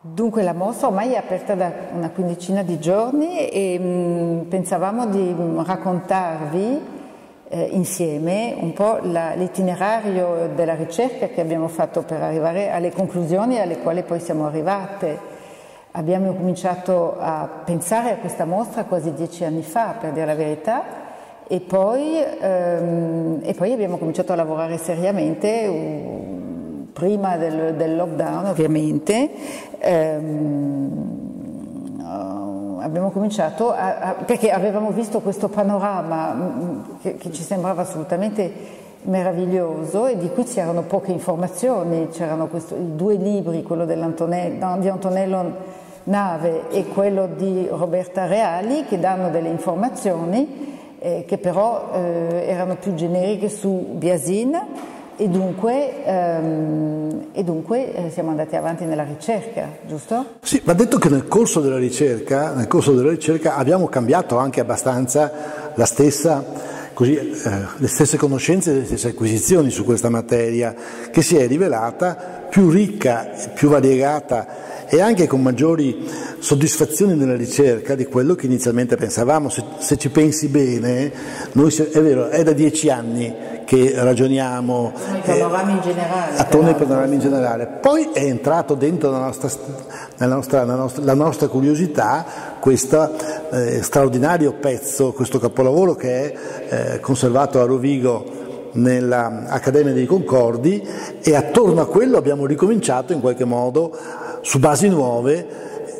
Dunque la mostra ormai è aperta da una quindicina di giorni e pensavamo di raccontarvi insieme un po' l'itinerario della ricerca che abbiamo fatto per arrivare alle conclusioni alle quali poi siamo arrivate. Abbiamo cominciato a pensare a questa mostra quasi 10 anni fa, per dire la verità, e poi abbiamo cominciato a lavorare seriamente prima del lockdown, ovviamente. Abbiamo cominciato perché avevamo visto questo panorama che ci sembrava assolutamente meraviglioso e di cui c'erano poche informazioni. C'erano i 2 libri, quello di Antonello Nave e quello di Roberta Reali, che danno delle informazioni che però erano più generiche su Biasin e dunque siamo andati avanti nella ricerca, giusto? Sì, va detto che nel corso della ricerca abbiamo cambiato anche abbastanza le stesse conoscenze e le stesse acquisizioni su questa materia, che si è rivelata più ricca, più variegata e anche con maggiori soddisfazioni nella ricerca di quello che inizialmente pensavamo. Se ci pensi bene, è vero, è da 10 anni che ragioniamo attorno ai panorami in generale. Poi è entrato dentro la nostra curiosità questo straordinario pezzo, questo capolavoro che è conservato a Rovigo nell'Accademia dei Concordi, e attorno a quello abbiamo ricominciato in qualche modo su basi nuove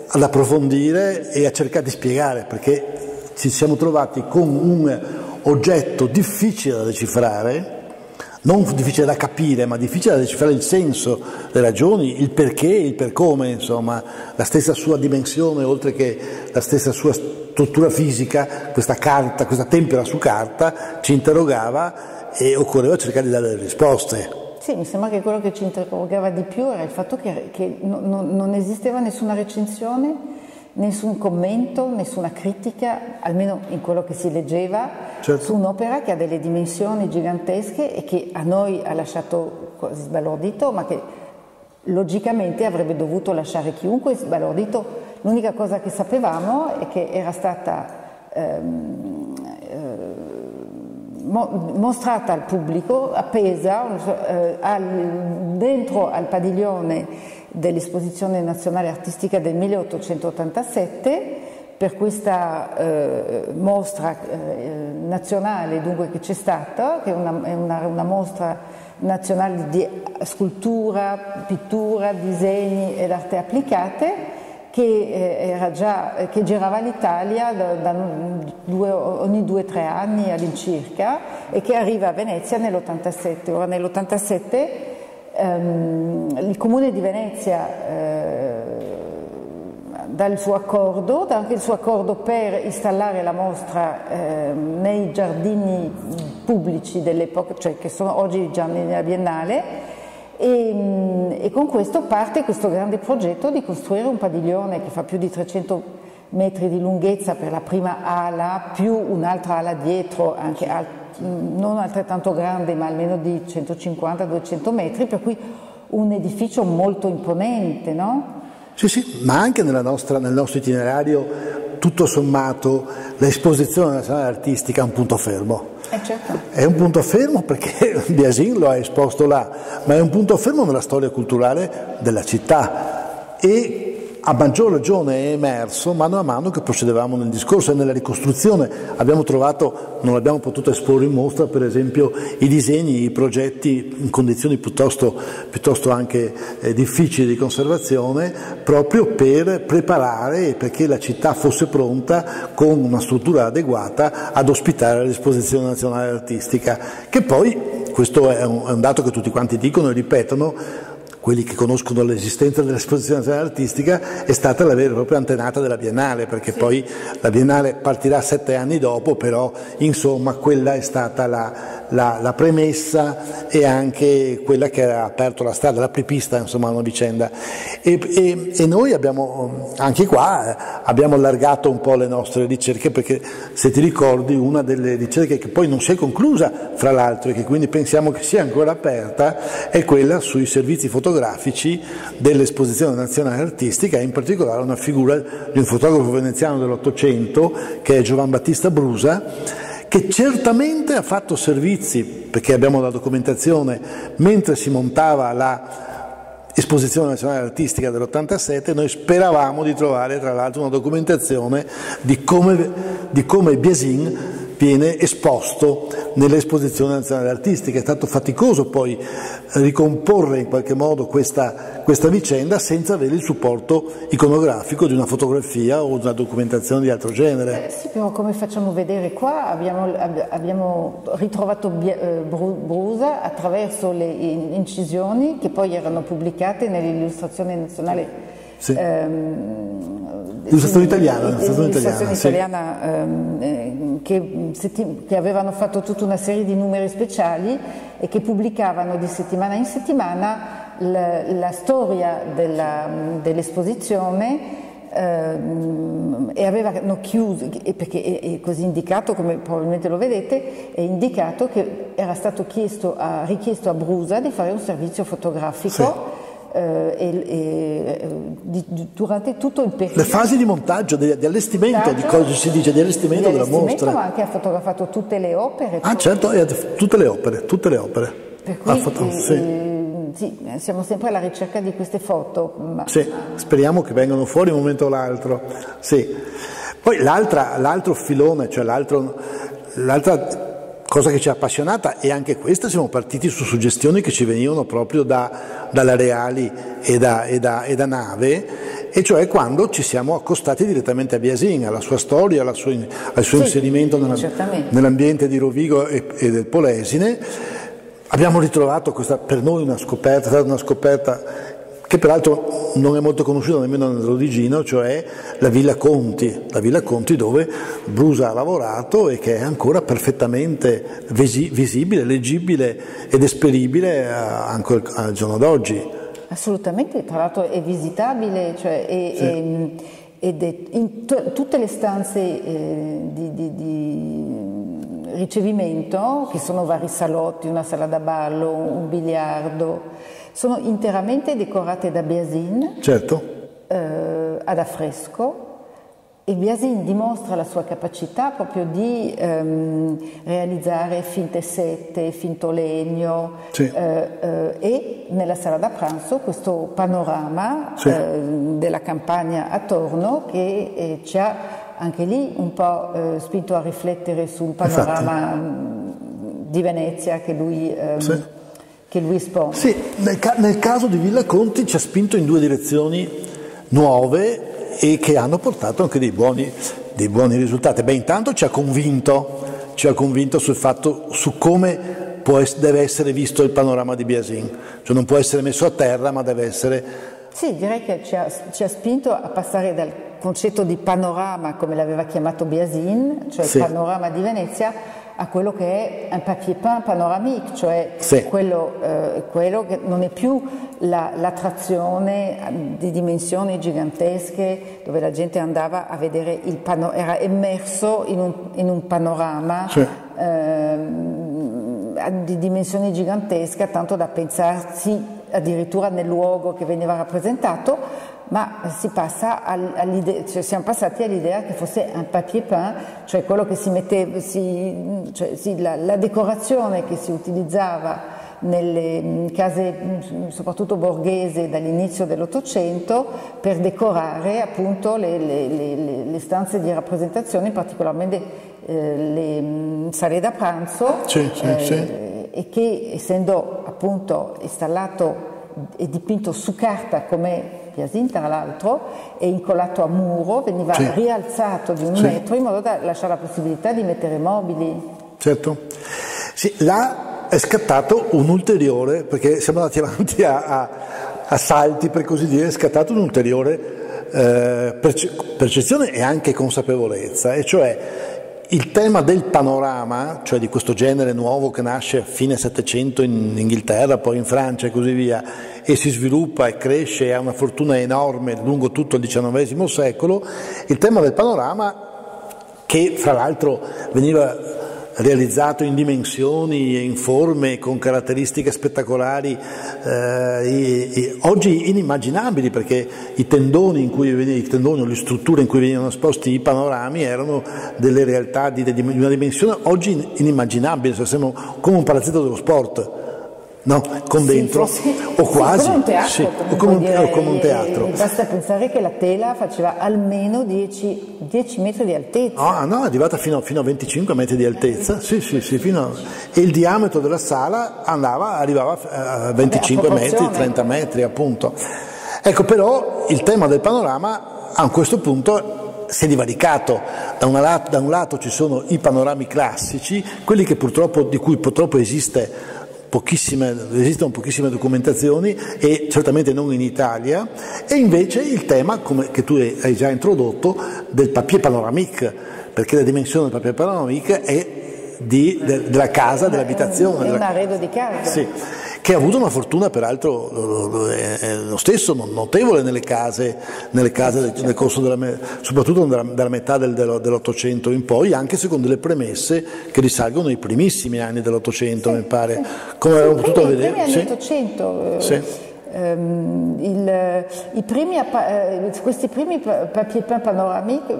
ad approfondire e a cercare di spiegare, perché ci siamo trovati con un oggetto difficile da decifrare, non difficile da capire, ma difficile da decifrare il senso, le ragioni, il perché, il per come, insomma, la stessa sua dimensione, oltre che la stessa sua struttura fisica, questa tempera su carta ci interrogava e occorreva cercare di dare delle risposte. Sì, mi sembra che quello che ci interrogava di più era il fatto che non esisteva nessuna recensione, nessun commento, nessuna critica, almeno in quello che si leggeva, certo, su un'opera che ha delle dimensioni gigantesche e che a noi ha lasciato quasi sbalordito, ma che logicamente avrebbe dovuto lasciare chiunque sbalordito. L'unica cosa che sapevamo è che era stata mostrata al pubblico, appesa dentro al padiglione dell'Esposizione Nazionale Artistica del 1887, per questa mostra nazionale dunque che c'è stata, che è una mostra nazionale di scultura, pittura, disegni ed arte applicate, che girava l'Italia ogni 2-3 anni all'incirca e che arriva a Venezia nell'87. Ora nell'87 il Comune di Venezia dà il suo accordo, dà anche il suo accordo per installare la mostra nei giardini pubblici dell'epoca, cioè che sono oggi i giardini della Biennale. E con questo parte questo grande progetto di costruire un padiglione che fa più di 300 metri di lunghezza per la prima ala, più un'altra ala dietro, anche non altrettanto grande, ma almeno di 150-200 metri, per cui un edificio molto imponente, no? Sì, ma anche nel nostro itinerario, tutto sommato, l'esposizione nazionale artistica è un punto fermo. Certo. È un punto fermo perché Biasin lo ha esposto là, ma è un punto fermo nella storia culturale della città, e a maggior ragione è emerso mano a mano che procedevamo nel discorso e nella ricostruzione. Abbiamo trovato, non abbiamo potuto esporre in mostra, per esempio, i disegni, i progetti in condizioni piuttosto anche difficili di conservazione, proprio per preparare e perché la città fosse pronta con una struttura adeguata ad ospitare l'Esposizione Nazionale Artistica, che poi, questo è un dato che tutti quanti dicono e ripetono, quelli che conoscono l'esistenza dell'Esposizione Nazionale Artistica, è stata la vera e propria antenata della Biennale, perché sì, poi la Biennale partirà 7 anni dopo, però insomma quella è stata la premessa e anche quella che ha aperto la strada, l'apripista, insomma, una vicenda. E noi abbiamo, anche qua, abbiamo allargato un po' le nostre ricerche, perché se ti ricordi una delle ricerche che poi non si è conclusa, fra l'altro, e che quindi pensiamo che sia ancora aperta, è quella sui servizi fotografici fotografici dell'Esposizione Nazionale Artistica, in particolare una figura di un fotografo veneziano dell'Ottocento che è Giovan Battista Brusa, che certamente ha fatto servizi, perché abbiamo la documentazione, mentre si montava la Esposizione Nazionale Artistica dell'87, noi speravamo di trovare tra l'altro una documentazione di come Biasin viene esposto nell'Esposizione Nazionale Artistica. È stato faticoso poi ricomporre in qualche modo questa vicenda senza avere il supporto iconografico di una fotografia o di una documentazione di altro genere. Sì, però come facciamo vedere qua abbiamo ritrovato Brusa attraverso le incisioni che poi erano pubblicate nell'illustrazione nazionale. Sì. L'illustrazione italiana, che avevano fatto tutta una serie di numeri speciali e che pubblicavano di settimana in settimana la storia dell'esposizione e avevano chiuso, perché è così indicato, come probabilmente lo vedete, è indicato che era stato richiesto a Brusa di fare un servizio fotografico. Sì. Durante tutto il periodo. Le fasi di montaggio, di allestimento, di cosa si dice, di allestimento della mostra. Ma anche ha fotografato tutte le opere. Ah certo, tutte le opere. Per cui sì, siamo sempre alla ricerca di queste foto. Sì, speriamo che vengano fuori un momento o l'altro. Sì. Poi l'altro filone, cioè l'altra cosa che ci ha appassionata, e anche questa siamo partiti su suggestioni che ci venivano proprio dalla Reali e da Nave, e cioè quando ci siamo accostati direttamente a Biasin, alla sua storia, al suo inserimento nell'ambiente di Rovigo e del Polesine. Abbiamo ritrovato questa, per noi una scoperta che peraltro non è molto conosciuta nemmeno nel Rodigino, cioè la Villa Conti dove Brusa ha lavorato e che è ancora perfettamente visibile, leggibile ed esperibile anche al giorno d'oggi. Assolutamente, tra l'altro è visitabile, cioè ed è in tutte le stanze di ricevimento, che sono vari salotti, una sala da ballo, un biliardo, sono interamente decorate da Biasin, certo, ad affresco, e Biasin dimostra la sua capacità proprio di realizzare finte sette, finto legno, sì. E nella sala da pranzo questo panorama, sì, della campagna attorno che ci ha anche lì un po' spinto a riflettere sul panorama di Venezia che lui espone. Sì, nel caso di Villa Conti ci ha spinto in due direzioni nuove e che hanno portato anche dei buoni risultati. Beh, intanto ci ha convinto sul fatto, su come deve essere visto il panorama di Biasin, cioè non può essere messo a terra, ma deve essere... Sì, direi che ci ha spinto a passare dal concetto di panorama, come l'aveva chiamato Biasin, cioè sì, il panorama di Venezia, a quello che è un papier peint panoramique, cioè sì, quello che non è più l'attrazione di dimensioni gigantesche dove la gente andava a vedere era immerso in un panorama, sì, di dimensioni gigantesche, tanto da pensarsi addirittura nel luogo che veniva rappresentato, ma si passa all'idea, cioè siamo passati all'idea che fosse un papier peint, cioè quello che si metteva, la decorazione che si utilizzava nelle case soprattutto borghese dall'inizio dell'Ottocento per decorare appunto le stanze di rappresentazione, particolarmente le sale da pranzo, sì, e che essendo appunto installato e dipinto su carta come Biasin tra l'altro e incollato a muro, veniva rialzato di 1 metro in modo da lasciare la possibilità di mettere mobili. Certo, sì, là è scattato un ulteriore, perché siamo andati avanti a salti per così dire, è scattato un ulteriore percezione e anche consapevolezza, e cioè il tema del panorama, cioè di questo genere nuovo che nasce a fine Settecento in Inghilterra, poi in Francia e così via, e si sviluppa e cresce e ha una fortuna enorme lungo tutto il XIX secolo, il tema del panorama, che fra l'altro veniva realizzato in dimensioni e in forme con caratteristiche spettacolari, oggi inimmaginabili, perché i tendoni o le strutture in cui venivano esposti i panorami erano delle realtà di una dimensione oggi inimmaginabile, cioè siamo come un palazzetto dello sport. No, con dentro, o quasi, come un teatro, sì, o come un teatro. Basta pensare che la tela faceva almeno 10 metri di altezza. No, è arrivata fino a 25 metri di altezza, sì, e il diametro della sala arrivava a 25 metri, 30 metri appunto. Ecco, però il tema del panorama a questo punto si è divaricato. Da un lato ci sono i panorami classici, quelli di cui purtroppo esistono pochissime documentazioni e certamente non in Italia, e invece il tema, che tu hai già introdotto, del papier panoramique, perché la dimensione del papier panoramique è della casa, dell'abitazione. È un arredo di casa. Sì, che ha avuto una fortuna peraltro lo stesso notevole nelle case nel corso soprattutto dalla metà dell'Ottocento in poi, anche secondo le premesse che risalgono ai primissimi anni dell'Ottocento, mi pare, come avevo potuto vedere. I primi anni Ottocento. Questi primi papier peint panoramique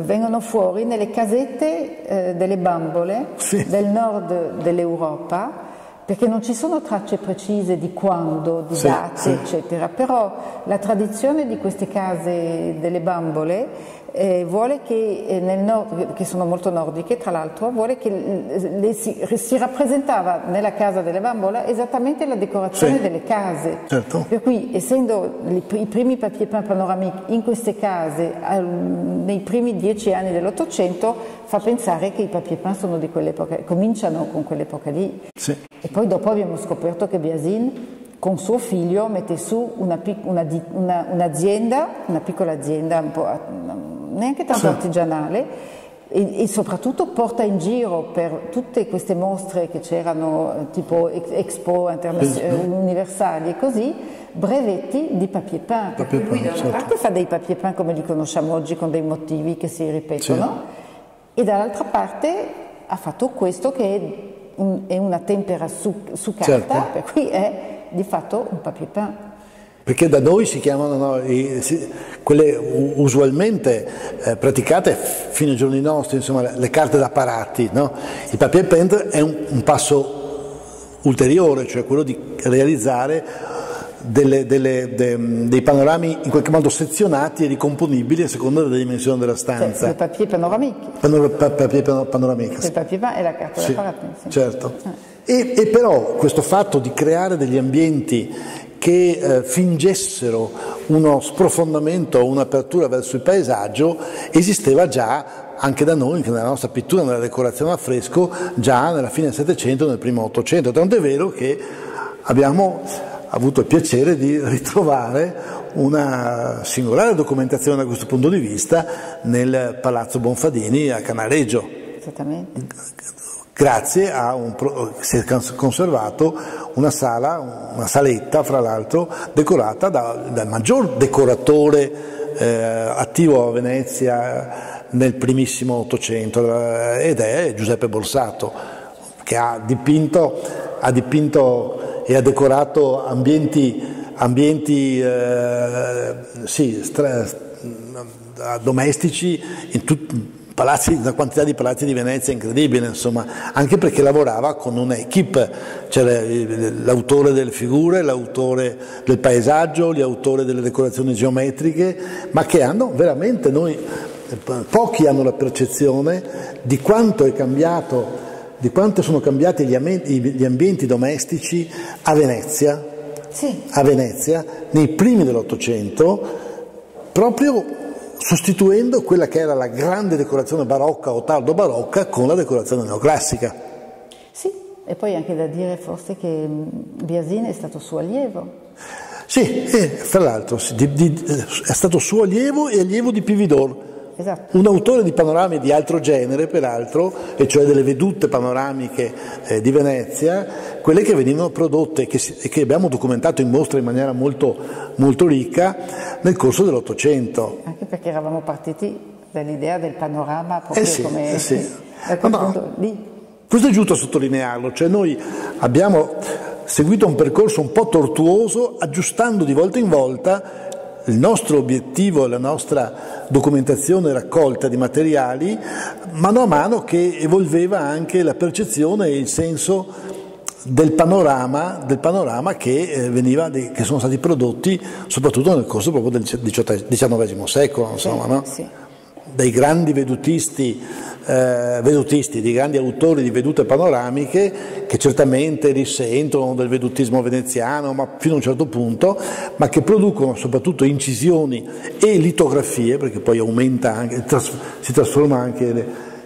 vengono fuori nelle casette delle bambole del nord dell'Europa, perché non ci sono tracce precise di quando, di date, eccetera, però la tradizione di queste case delle bambole vuole che nel nord, che sono molto nordiche tra l'altro, vuole che si rappresentava nella casa delle bambole esattamente la decorazione delle case. Certo. Per cui, essendo i primi papier peint panoramique in queste case nei primi 10 anni dell'Ottocento, fa pensare che i papier peint sono di quell'epoca, cominciano con quell'epoca lì. Sì. E poi dopo abbiamo scoperto che Biasin con suo figlio mette su un'azienda, una piccola azienda, un po' neanche tanto artigianale, e soprattutto porta in giro per tutte queste mostre che c'erano, tipo Expo universali e così, brevetti di papier peint. Perché lui da una parte fa dei papier peint come li conosciamo oggi, con dei motivi che si ripetono, e dall'altra parte ha fatto questo che è una tempera su carta, per cui è di fatto un papier peint. Perché da noi si chiamano quelle usualmente praticate fino ai giorni nostri, insomma, le carte da parati, no? Il papier peint è un passo ulteriore, cioè quello di realizzare dei panorami in qualche modo sezionati e ricomponibili a seconda della dimensione della stanza. Il papier panoramique. Papier panoramique. Il papier peint è la carta da parati. Certo. E però questo fatto di creare degli ambienti che fingessero uno sprofondamento, un'apertura verso il paesaggio, esisteva già anche da noi, nella nostra pittura, nella decorazione a fresco, già nella fine del Settecento e nel primo Ottocento. Tanto è vero che abbiamo avuto il piacere di ritrovare una singolare documentazione da questo punto di vista nel Palazzo Bonfadini a Canareggio. Esattamente. Grazie si è conservato una saletta, fra l'altro, decorata dal maggior decoratore attivo a Venezia nel primissimo Ottocento, ed è Giuseppe Borsato, che ha dipinto e ha decorato ambienti domestici in una quantità di palazzi di Venezia incredibile, insomma, anche perché lavorava con un'equipe, c'era l'autore delle figure, l'autore del paesaggio, gli autori delle decorazioni geometriche, ma che hanno veramente, pochi hanno la percezione di quanto è cambiato, di quanto sono cambiati gli ambienti domestici a Venezia, nei primi dell'Ottocento, proprio sostituendo quella che era la grande decorazione barocca o tardo barocca con la decorazione neoclassica. Sì, e poi anche da dire forse che Biasin è stato suo allievo. Sì, fra l'altro è stato suo allievo e allievo di Pividor. Esatto. Un autore di panorami di altro genere, peraltro, e cioè delle vedute panoramiche di Venezia, quelle che venivano prodotte e che abbiamo documentato in mostra in maniera molto, molto ricca nel corso dell'Ottocento. Anche perché eravamo partiti dall'idea del panorama proprio come... Da quel punto lì. Questo è giusto sottolinearlo, cioè noi abbiamo seguito un percorso un po' tortuoso, aggiustando di volta in volta il nostro obiettivo, la nostra documentazione raccolta di materiali, mano a mano che evolveva anche la percezione e il senso del panorama che sono stati prodotti soprattutto nel corso proprio del XIX secolo, insomma, no? Sì. Dai grandi vedutisti, dei grandi autori di vedute panoramiche che certamente risentono del vedutismo veneziano, ma fino a un certo punto, ma che producono soprattutto incisioni e litografie, perché poi aumenta anche, si trasforma anche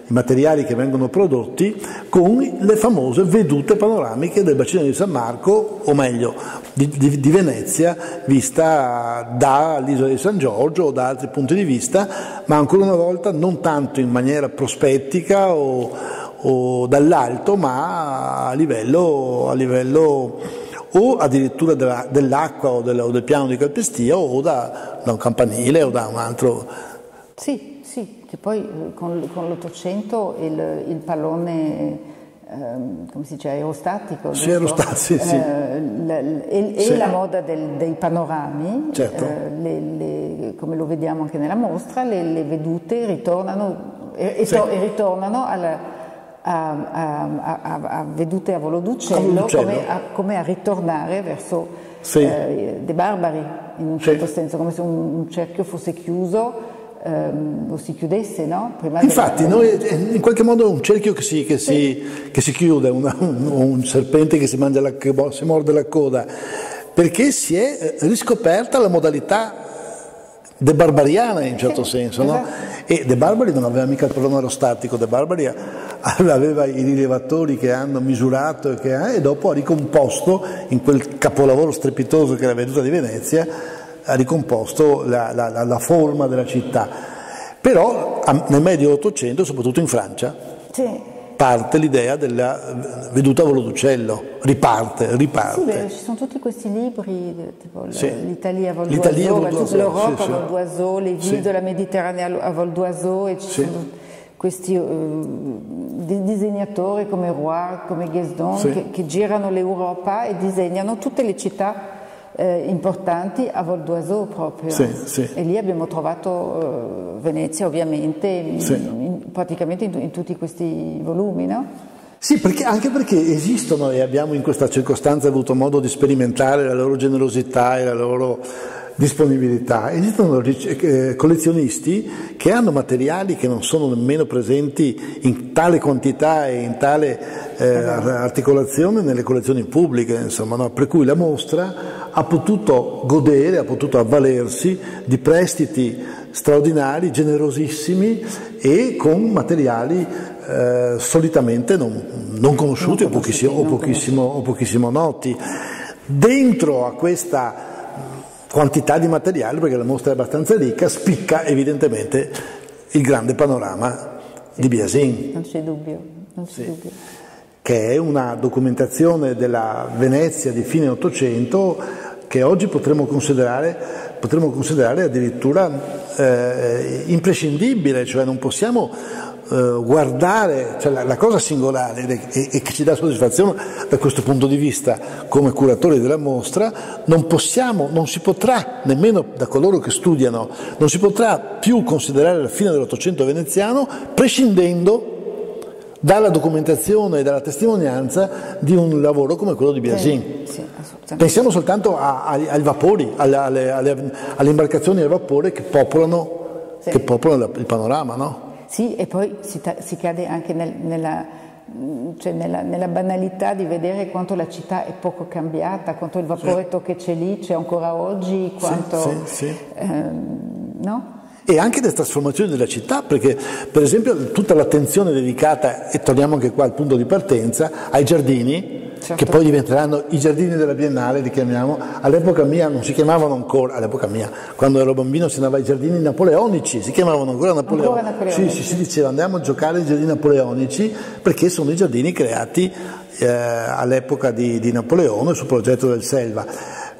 i materiali che vengono prodotti, con le famose vedute panoramiche del bacino di San Marco, o meglio di Venezia, vista dall'isola di San Giorgio o da altri punti di vista, ma ancora una volta non tanto in maniera prospettica o dall'alto, ma a livello o addirittura dell'acqua o del piano di calpestia o da un campanile o da un altro. Sì, che poi con l'Ottocento il pallone, come si dice, aerostatico, sì, aerostatico, sì. E la moda dei panorami, certo. Come lo vediamo anche nella mostra, le vedute ritornano ritornano a vedute a volo d'uccello, come a ritornare verso De Barbari, in un certo senso, come se un cerchio fosse chiuso o si chiudesse, no? Infatti noi in qualche modo è un cerchio che si chiude, un serpente che si morde la coda, perché si è riscoperta la modalità debarbariana in un certo senso, no? E De Barbari non aveva mica il pallone aerostatico, De Barbari aveva i rilevatori che hanno misurato e dopo ha ricomposto in quel capolavoro strepitoso che è la veduta di Venezia, ha ricomposto la forma della città. Però nel medio Ottocento, soprattutto in Francia, parte l'idea della veduta a volo d'uccello, riparte. Sì, ci sono tutti questi libri, tipo l'Italia a vol d'oiseau, tutta l'Europa a vol d'oiseau, le ville della Mediterranea a vol d'oiseau, e ci sono questi disegnatori come Roy, come Guesdon, che girano l'Europa e disegnano tutte le città importanti a vol d'oiseau proprio. E lì abbiamo trovato Venezia ovviamente praticamente in tutti questi volumi, no? Sì, anche perché esistono, e abbiamo in questa circostanza avuto modo di sperimentare la loro generosità e la loro disponibilità. Esistono collezionisti che hanno materiali che non sono nemmeno presenti in tale quantità e in tale articolazione nelle collezioni pubbliche, insomma, no? Per cui la mostra ha potuto godere, ha potuto avvalersi di prestiti straordinari, generosissimi e con materiali solitamente non conosciuti o pochissimo noti. Dentro a questa quantità di materiale, perché la mostra è abbastanza ricca, spicca evidentemente il grande panorama di Biasin. Non c'è dubbio. Che è una documentazione della Venezia di fine Ottocento che oggi potremmo considerare addirittura imprescindibile, cioè non possiamo guardare, cioè la cosa singolare e che ci dà soddisfazione da questo punto di vista come curatori della mostra, non si potrà, nemmeno da coloro che studiano, non si potrà più considerare la fine dell'Ottocento veneziano prescindendo dalla documentazione e dalla testimonianza di un lavoro come quello di Biasin. Pensiamo soltanto ai vapori, alle imbarcazioni a vapore che popolano il panorama, no? Sì, e poi si cade anche nella banalità di vedere quanto la città è poco cambiata, quanto il vaporetto che c'è lì c'è ancora oggi, quanto no? E anche le trasformazioni della città, perché per esempio tutta l'attenzione dedicata, e torniamo anche qua al punto di partenza, ai giardini, che poi diventeranno i giardini della Biennale, li chiamiamo. All'epoca mia non si chiamavano ancora, all'epoca mia, quando ero bambino si andava ai giardini napoleonici, si chiamavano ancora napoleonici. Sì, si diceva andiamo a giocare ai giardini napoleonici, perché sono i giardini creati all'epoca di Napoleone sul progetto del Selva.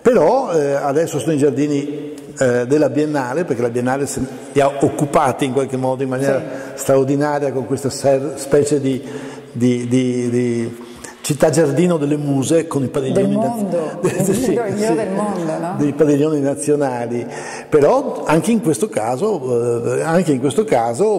Però adesso sono i giardini della Biennale, perché la Biennale li ha occupati in qualche modo in maniera straordinaria con questa specie di città giardino delle muse con i padiglioni del mondo, del mondo, no? Dei padiglioni nazionali. Però anche in questo caso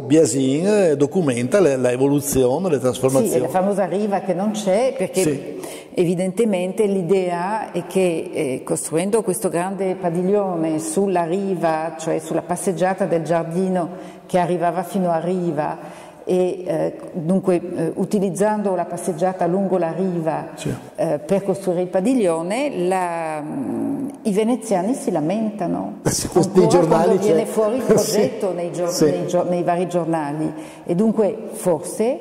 Biasin documenta l'evoluzione, le trasformazioni. Sì, la famosa riva che non c'è, perché evidentemente l'idea è che costruendo questo grande padiglione sulla riva, cioè sulla passeggiata del giardino che arrivava fino a riva, e dunque utilizzando la passeggiata lungo la riva per costruire il padiglione, i veneziani si lamentano quando viene fuori il progetto nei vari giornali, e dunque forse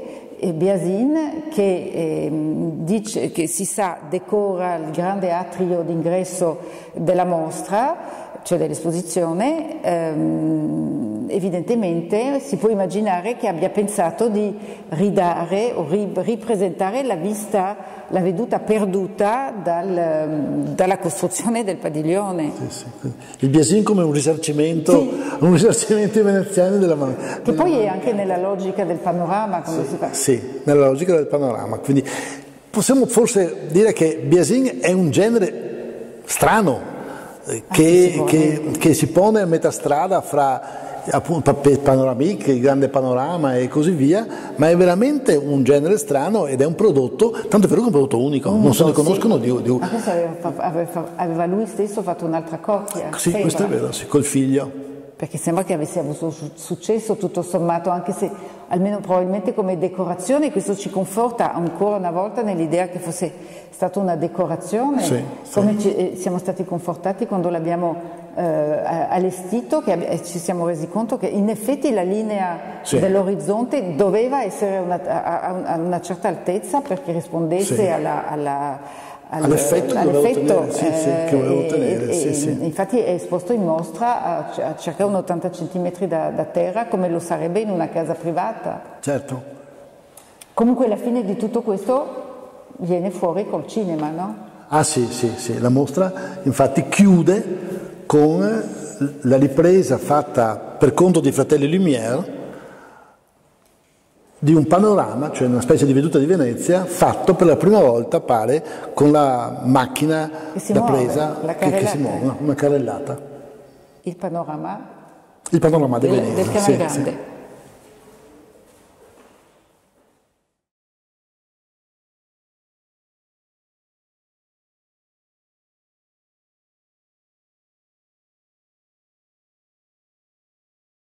Biasin, che dice che si sa decora il grande atrio d'ingresso della mostra, cioè dell'esposizione, evidentemente si può immaginare che abbia pensato di ridare o ripresentare la veduta perduta dalla costruzione del padiglione. Il Biasin come un risarcimento veneziano della che poi è anche nella logica del panorama, come si fa. Sì, nella logica del panorama. Quindi possiamo forse dire che Biasin è un genere strano, che si pone a metà strada fra appunto panoramique, il grande panorama e così via, ma è veramente un genere strano ed è un prodotto, tanto è vero che è un prodotto unico, non se ne conoscono di... Ma questo aveva lui stesso fatto un'altra copia. Sì, questo è vero, sì, col figlio. Perché sembra che avesse avuto successo tutto sommato, anche se almeno probabilmente come decorazione, questo ci conforta ancora una volta nell'idea che fosse stata una decorazione, come siamo stati confortati quando l'abbiamo allestito, che ci siamo resi conto che in effetti la linea dell'orizzonte doveva essere a una certa altezza perché rispondesse all'effetto che volevo ottenere. Infatti è esposto in mostra a circa un 80 cm da terra, come lo sarebbe in una casa privata. Certo. Comunque alla fine di tutto questo viene fuori col cinema, no? Ah sì, la mostra infatti chiude con la ripresa fatta per conto dei fratelli Lumière di un panorama, cioè una specie di veduta di Venezia, fatto per la prima volta, pare, con la macchina da presa che si muove, una carrellata. Il panorama di Venezia. Del Canale Grande.